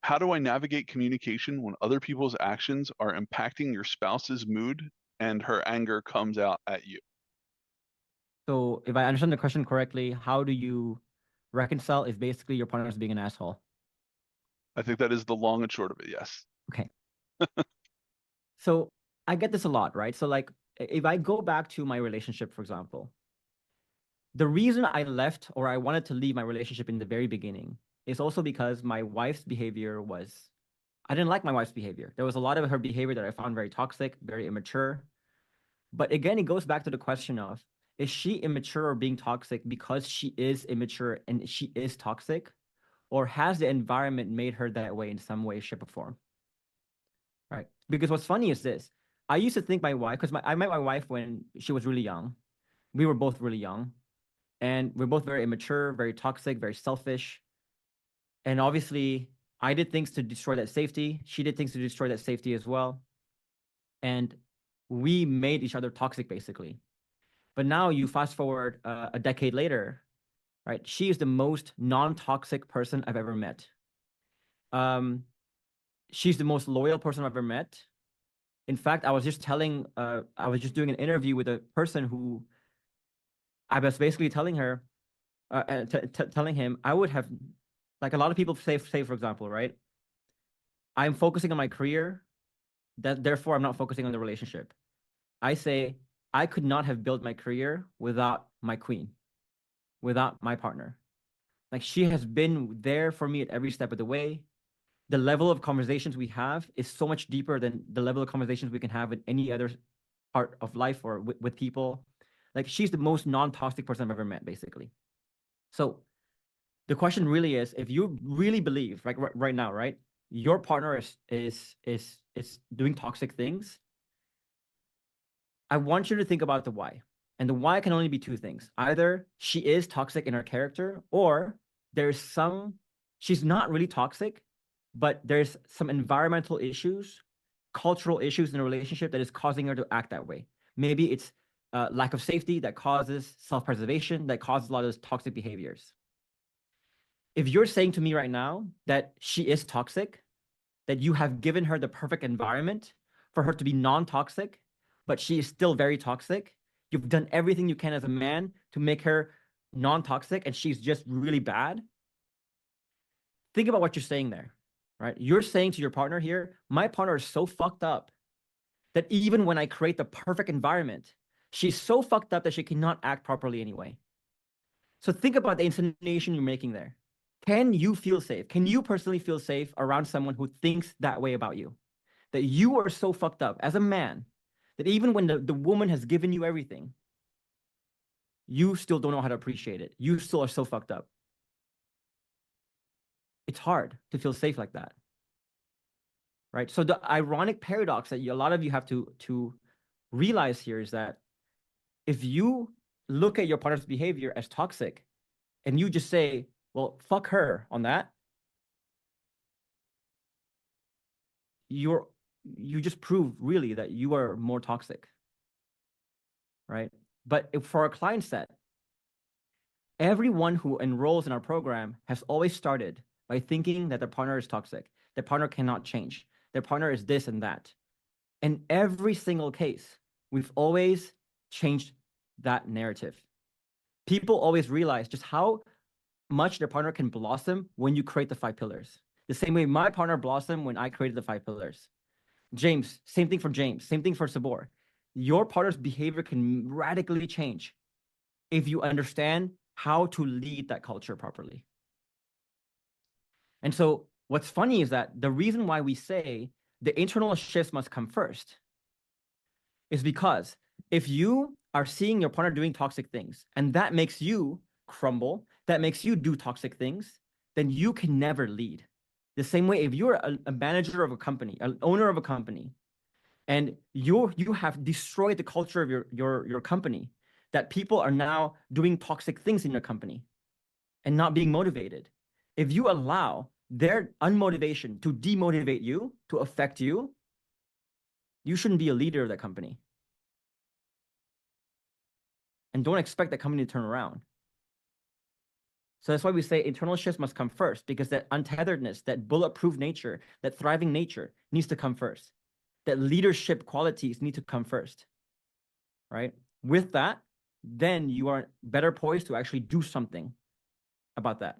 How do I navigate communication when other people's actions are impacting your spouse's mood and her anger comes out at you? So if I understand the question correctly, how do you reconcile if basically your partner is being an asshole? I think that is the long and short of it, yes. Okay. So I get this a lot, right? So like if I go back to my relationship, for example, the reason I left or I wanted to leave my relationship in the very beginning is also because my wife's behavior was, I didn't like my wife's behavior. There was a lot of her behavior that I found very toxic, very immature. But again, it goes back to the question of, is she immature or being toxic because she is immature and she is toxic? Or has the environment made her that way in some way, shape, or form? Right? Because what's funny is this. I used to think my wife, because I met my wife when she was really young. We were both really young. And we're both very immature, very toxic, very selfish. And obviously, I did things to destroy that safety. She did things to destroy that safety as well. And we made each other toxic, basically. But now you fast forward a decade later, right? She is the most non-toxic person I've ever met. She's the most loyal person I've ever met. In fact, I was just doing an interview with a person who I was basically telling her, telling him, I would have, like a lot of people say, for example, right? I'm focusing on my career, that therefore I'm not focusing on the relationship. I say, I could not have built my career without my queen, without my partner. Like she has been there for me at every step of the way. The level of conversations we have is so much deeper than the level of conversations we can have in any other part of life or with people. Like she's the most non-toxic person I've ever met, basically. So the question really is, if you really believe, like right now, right, your partner is doing toxic things, I want you to think about the why. And the why can only be two things. Either she is toxic in her character, or there's some, she's not really toxic, but there's some environmental issues, cultural issues in a relationship that is causing her to act that way. Maybe it's lack of safety that causes self-preservation, that causes a lot of those toxic behaviors. If you're saying to me right now that she is toxic, that you have given her the perfect environment for her to be non-toxic, but she is still very toxic. You've done everything you can as a man to make her non-toxic and she's just really bad. Think about what you're saying there, right? You're saying to your partner here, my partner is so fucked up that even when I create the perfect environment, she's so fucked up that she cannot act properly anyway. So think about the insinuation you're making there. Can you feel safe? Can you personally feel safe around someone who thinks that way about you? That you are so fucked up as a man that even when the woman has given you everything, you still don't know how to appreciate it. You still are so fucked up. It's hard to feel safe like that. Right? So the ironic paradox that a lot of you have to realize here is that if you look at your partner's behavior as toxic and you just say, well, fuck her on that, you just prove really that you are more toxic, right? But if for our client set, everyone who enrolls in our program has always started by thinking that their partner is toxic, their partner cannot change, their partner is this and that. In every single case, we've always changed that narrative. People always realize just how much their partner can blossom when you create the 5 pillars. The same way my partner blossomed when I created the 5 pillars. James, same thing for James, same thing for Sabor. Your partner's behavior can radically change if you understand how to lead that culture properly. And so what's funny is that the reason why we say the internal shifts must come first is because if you are seeing your partner doing toxic things and that makes you crumble, that makes you do toxic things, then you can never lead. The same way, if you're a manager of a company, an owner of a company, and you have destroyed the culture of your company, that people are now doing toxic things in your company and not being motivated. If you allow their unmotivation to demotivate you, to affect you, you shouldn't be a leader of that company. And don't expect that company to turn around. So that's why we say internal shifts must come first, because that untetheredness, that bulletproof nature, that thriving nature needs to come first. That leadership qualities need to come first, right? With that, then you are better poised to actually do something about that.